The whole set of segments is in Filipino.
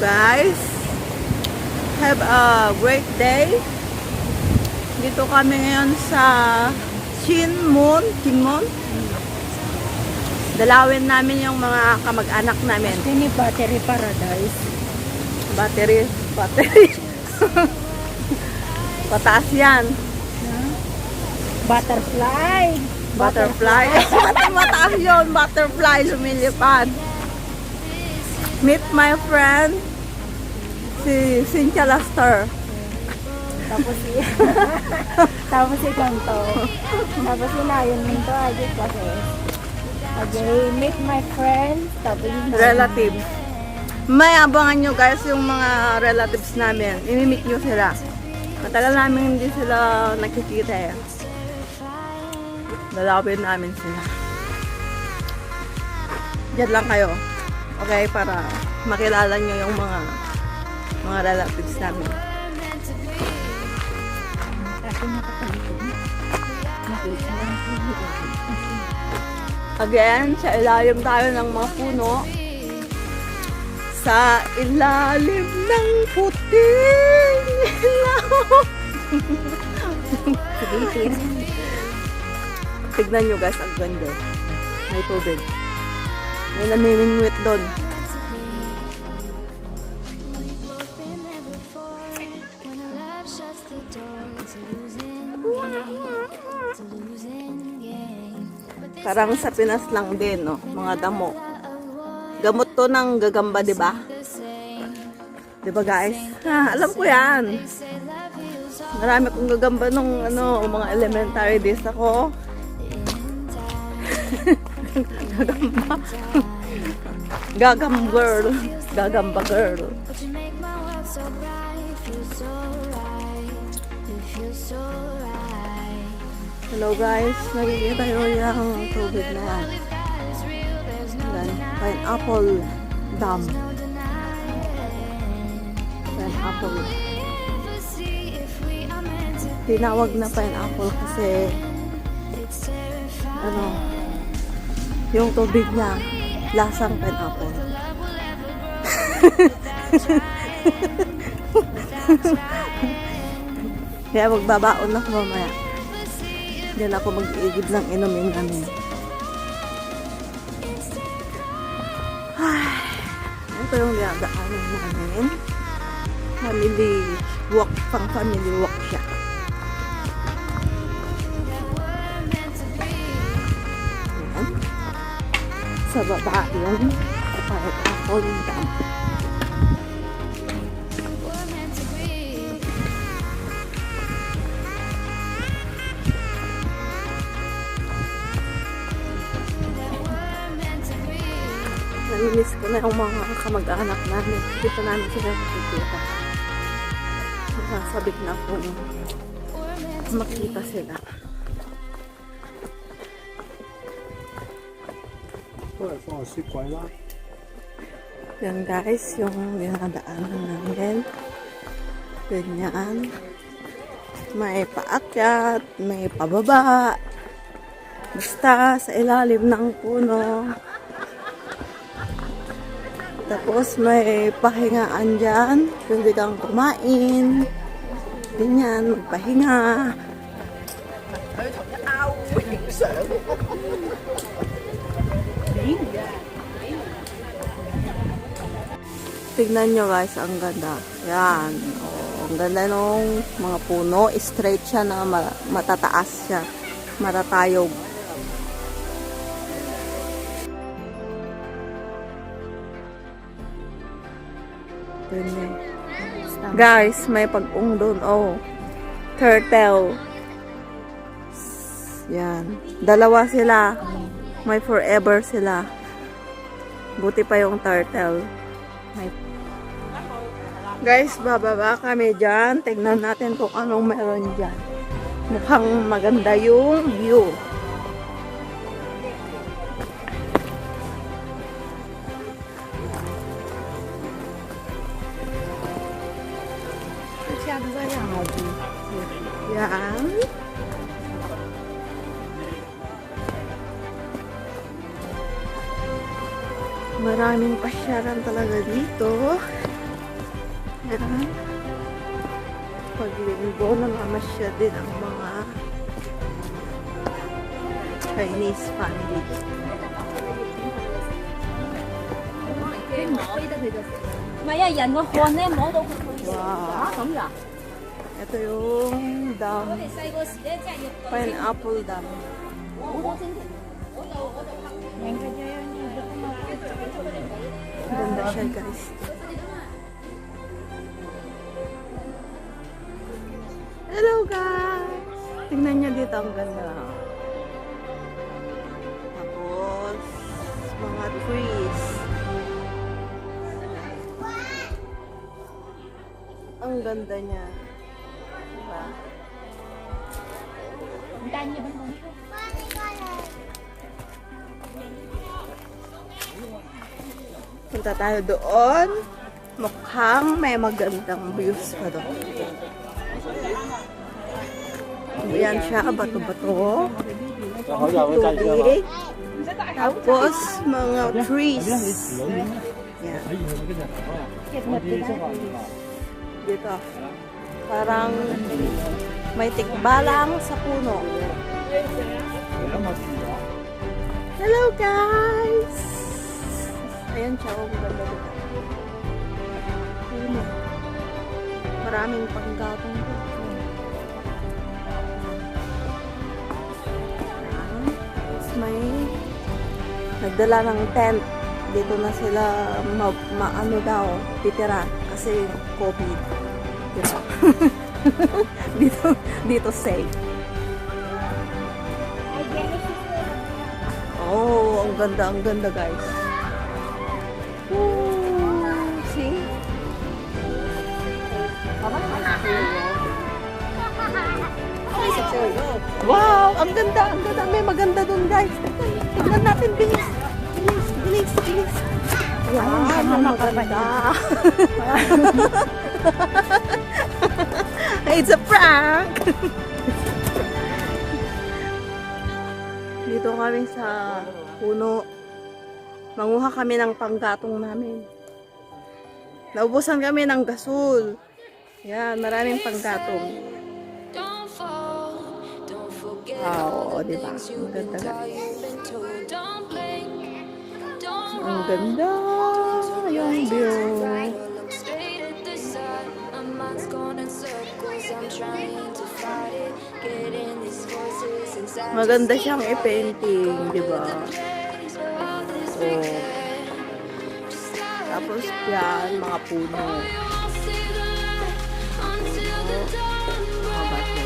guys. Have a great day. Dito kami ngayon sa Chinmon. Dalawin namin yung mga kamag-anak namin. Ini Battery Paradise. Battery. Pataas yan. Butterfly. Mataas yun. Butterfly. Lumilipad. Meet my friend. Si Cynthia Laster. Tapos si Kanto. Tapos sinayon nito aja kasi. Okay, meet my friend. Tapos Relatives. May abangan nyo guys yung mga relatives namin. Imimit nyo sila. Matagal namin hindi sila nakikita eh. Dalawin namin sila. Diyan lang kayo. Okay, para makilala nyo yung mga relatives namin. Again, sa ilalim tayo ng mga puno. Sa ilalim ng puting ilaw. Tignan nyo guys, ang ganda. May tubig. May namimingwit doon. Parang sa Pinas lang din, no? Mga damo. Gamot to ng gagamba, di ba? Di ba guys? Ha, alam ko yan. Marami kong gagamba nung mga elementary days ako. Gagamba. Gagamba girl. Hello guys, nakikita nyo yung tubig na yan. Yan, Pineapple Dam. Pineapple. Tinawag na pineapple kasi yung tubig niya lasang pineapple. Kaya magbabaon ako mamaya. Diyan ako mag-iigib ng inumin namin. Ay, ito yung dinadaanan namin. Family walk, pang family walk siya. Ayan. Sa baba yung Pineapple Dam. Namimiss ko na yung mga kamag-anak namin. Dito namin sila nakikita. Nasasabik na akong makita sila. Yan guys, yung dinadaanan namin. Ganyan. May paakyat, may pababa. Basta sa ilalim ng puno. Tapos may pahingaan dyan. Pwede kang kumain. Ganyan, magpahinga. Tignan nyo guys, ang ganda. Yan. Oh, ang ganda nung mga puno. Straight siya na matataas siya. Matatayog. Guys, may pag-ung doon. Oh. Turtle. Yan. Dalawa sila. May forever sila. Buti pa yung turtle. Guys, bababa kami dyan. Tignan natin kung anong meron dyan. Mukhang maganda yung view. Yan. Maraming pasyaran talaga dito. Ayan. Pag linggo, namamasya din ang mga Chinese family. Wow. Ito yung dam. Pineapple dam. Ganda siya, guys. Hello, guys! Tingnan niyo dito, ang ganda. Tapos, mga trees. Ang ganda niya. Diba? Punta tayo doon. Mukhang may magandang views pa doon. Ayan siya, bato-bato. Tubig. Tapos, mga trees. Yan. Dito. Parang may tikbalang sa puno. Hello, guys! Ayan siya, oh, maganda dito. Puno. Maraming panggatong dito. May nagdala ng tent. Dito na sila maano daw, titira kasi COVID. Diba? dito safe. Oh, ang ganda guys. Ooh, see? Wow, ang ganda. May maganda dun, guys. Tignan natin, bilis. Wow, ang maganda. It's a prank! Dito kami sa puno. Manguha kami ng panggatong namin. Naubusan kami ng gasol. Yan, maraming panggatong. Wow, diba? Ang ganda, guys. Ang ganda yung view. Maganda siyang i-painting, diba? Oh. Tapos yan, mga puno. Mga bato.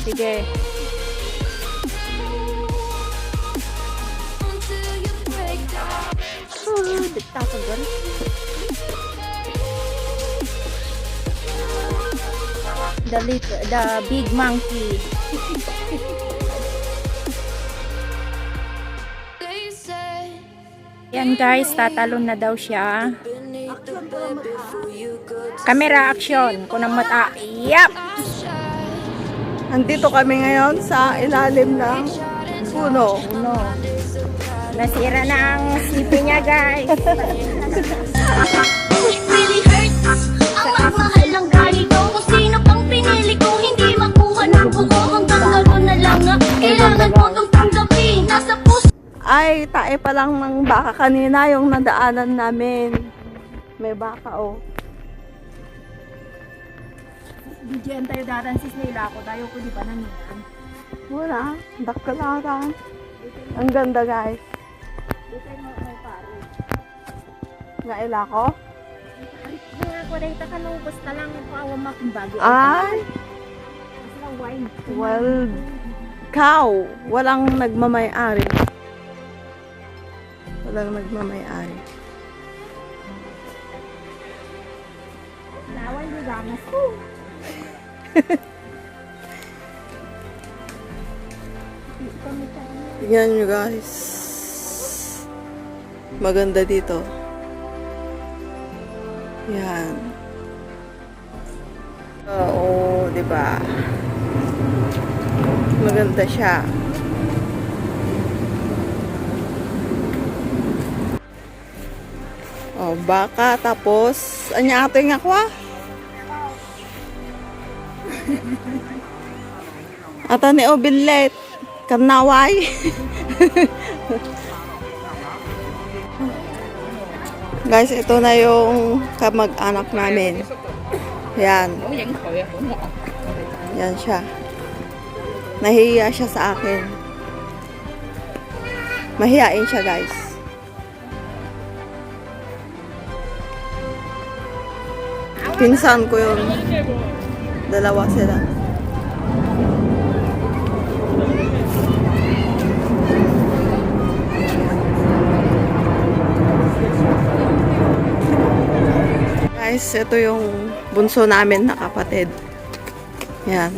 Sige. Bitasan. The big monkey. Yan guys, tatalon na daw siya. Camera action. Kunang mata. Yap! Nandito kami ngayon sa ilalim ng puno. Nasira na ang sipi niya, guys. It really hurts. Ang magmahal ng ganito. Kung sino pang pinili ko, hindi makuha ng buko. Hanggang gano'n na lang nga. Kailangan mo itong tanggapin. Nasa puso. Ay, tae pa lang ng baka kanina yung nadaanan namin. May baka, oh. Diyan tayo dadansis nila ako. Tayo ko di ba nanginan? Wala, dakalaran. Ang ganda, guys. Dito yung may paro. Naila ko? Nga ko dahil takanong basta lang yung kaawang makimbagi. Ay, Sila wine. well, cow. Walang nagmamay-ari. Walang nagmamay-ari. Ganas ko. Tingnan nyo guys. Maganda dito. Yan. Oo, di ba? Maganda siya. Oh, baka tapos anya ato yung akwa? Ata ni Obilet. Kanaway. Guys, ito na yung kamag-anak namin. Yan. Yan siya. Nahihiya siya sa akin. Mahihain siya, guys. Pinsan ko yun. Dalawa sila. Guys, ito yung bunso namin na kapatid. Yan.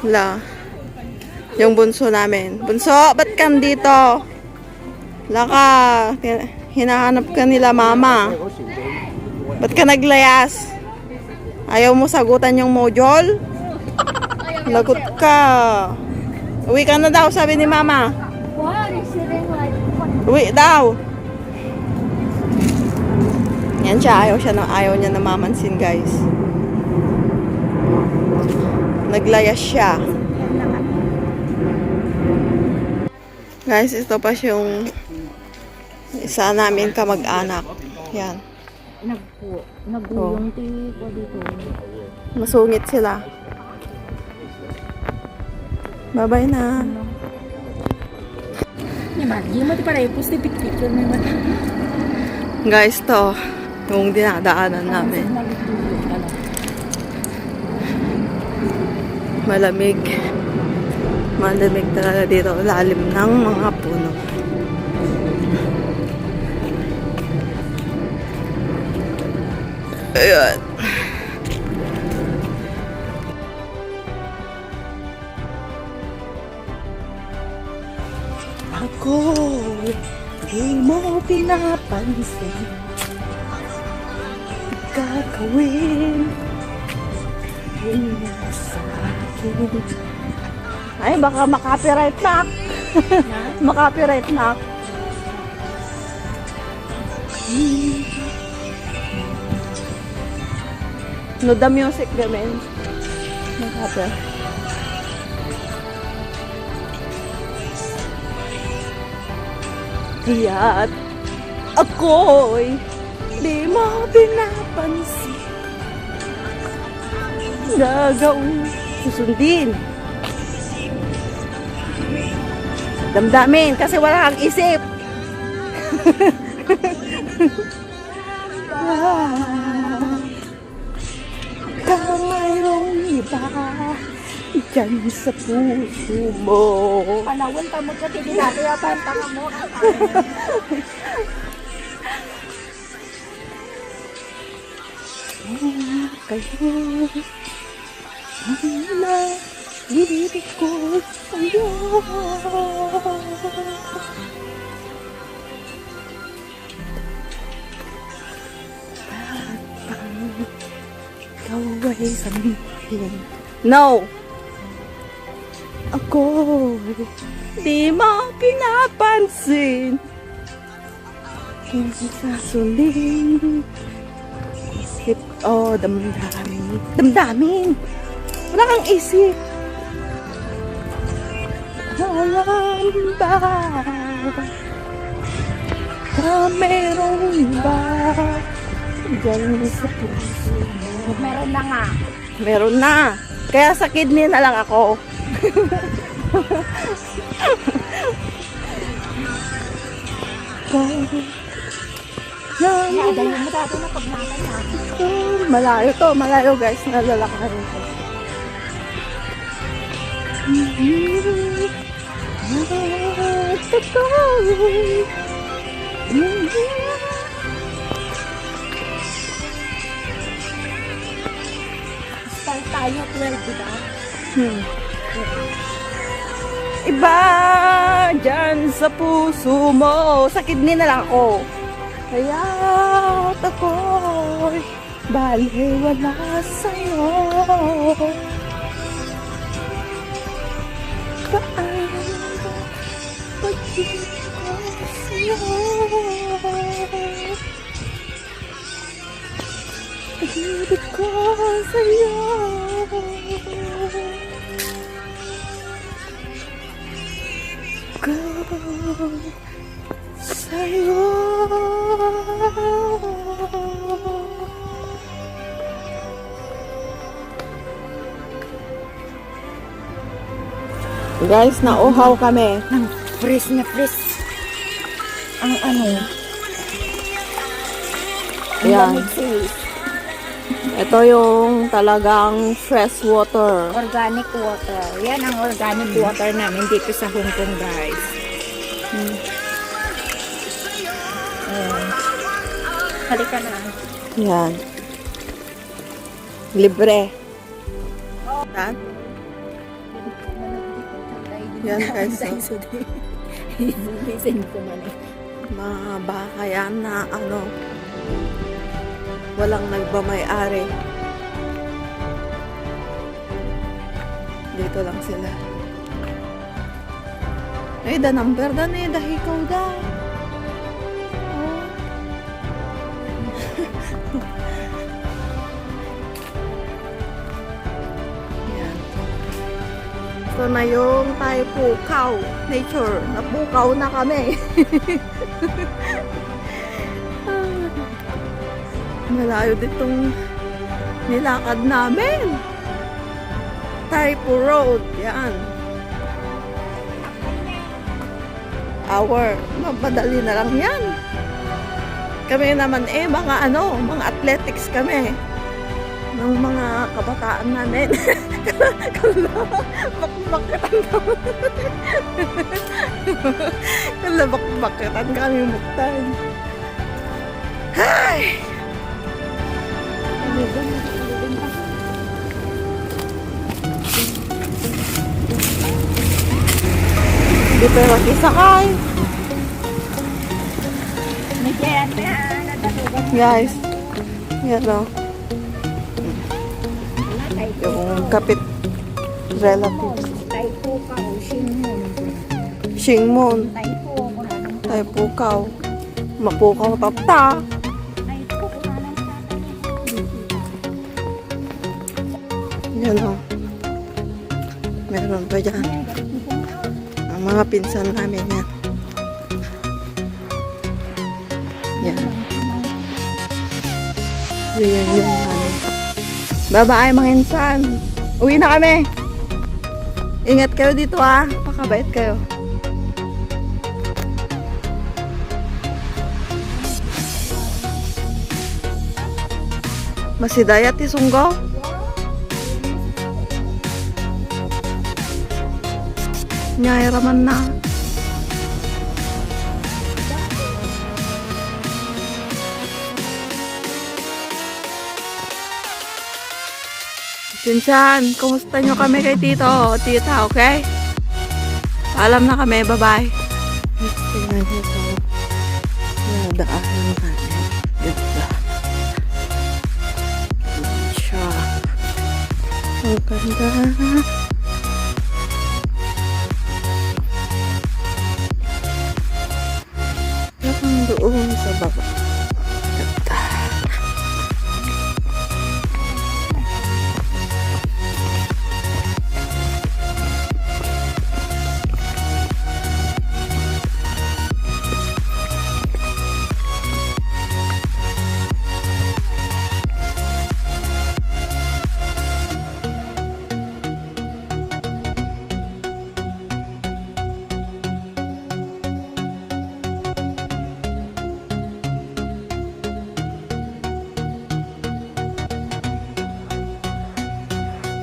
Wala. Yung bunso namin. Bunso, ba't ka dito? Wala ka. Hinahanap ka nila mama. Ba't ka naglayas? Ayaw mo sagutan yung module? Lagot ka. Uwi ka na daw, sabi ni mama. Wow, they're sitting like... Uwi daw. Yan siya, ayaw niya na mamansin, guys. Naglayas siya. Guys, ito pa yung isa namin kamag-anak. Yan. Nagulong ko dito. Masungit sila. Bye-bye na. Guys, to yung dinadaanan namin. Malamig. Malamig talaga dito. Lalim ng mga puno. Ayan. Ako, di mo pinapansin. Gagawin yun sa akin. Ay, baka makapiright na. Makapiright na. No, the music gamin. Makapiright. Kaya't ako'y di mo pinapansin. Gagawin, susundin. Damdamin kasi wala kang isip. Kung mayroong iba dyan sa puso mo. Panawal ka mo sa tinilati ya panta ka mo. Kayo na ibig ko sa'yo. Ikaw ay sabihin. No! Ako di mo pinapansin. Hindi sasuling isip o damdamin. Damdamin! Wala kang isip. Alam ba na merong ba dyan sa puso mo? Meron na nga. Meron na. Kaya sa kidney na lang ako. Dahil mo dati na pagmamala. Malayo to, malayo guys, nalalakarin ko. tayo, 12, diba? Iba dyan sa puso mo. Sa kidney na lang ako. Kaya ako'y baliwala sa'yo. Paano ba pag-ibig ko sa'yo? Pag-ibig ko sa'yo. Ko sa'yo. Guys, nauhaw kami. Fresh na fresh. Ang ano, ang Yan. lamig sis. Ito yung talagang fresh water. Organic water. Yan ang organic water namin dito sa Hong Kong, guys. Halika na. Yan. Libre. Yan. Yan guys. So, Listen ko man eh. mga baka yan na ano, walang nagmamay-ari. Dito lang sila. Ay, the number da ni, ikaw da. Oh. Yan. Ito na yung tayo pukaw. Nature. Napukaw na kami. Malayo ditong nilakad namin. Taipo Road. Yan. Hour. Mapadali na lang yan. Kami naman mga mga athletics kami. Ng mga kabataan namin. Bakbakitan naman. Bakbakitan kami muktan. Hay! Di pa yung sakay. Nagyayan na natatugan. Guys, yan o. Yung kapit relatives. Taipo ka o Shinmon. Shingmon. Taipo ko na lang. Tayo pukaw. Mapukaw tata. Taipo ko na lang sa atin. Yan o. Meron pa dyan. Ang mga pinsan namin yan. Yan. Yan yung namin. Bye-bye mga insan. Uwi na kami. Ingat kayo dito Pakabait kayo. Masidayat isunggo. Nyay raman na. Pinsan, kumusta nyo kami kay Tito o Tita, okay? Alam na kami, bye-bye. Tingnan nyo ito. Daanan namin. Ganda. Siya. Ang ganda. Parang doon sa baba.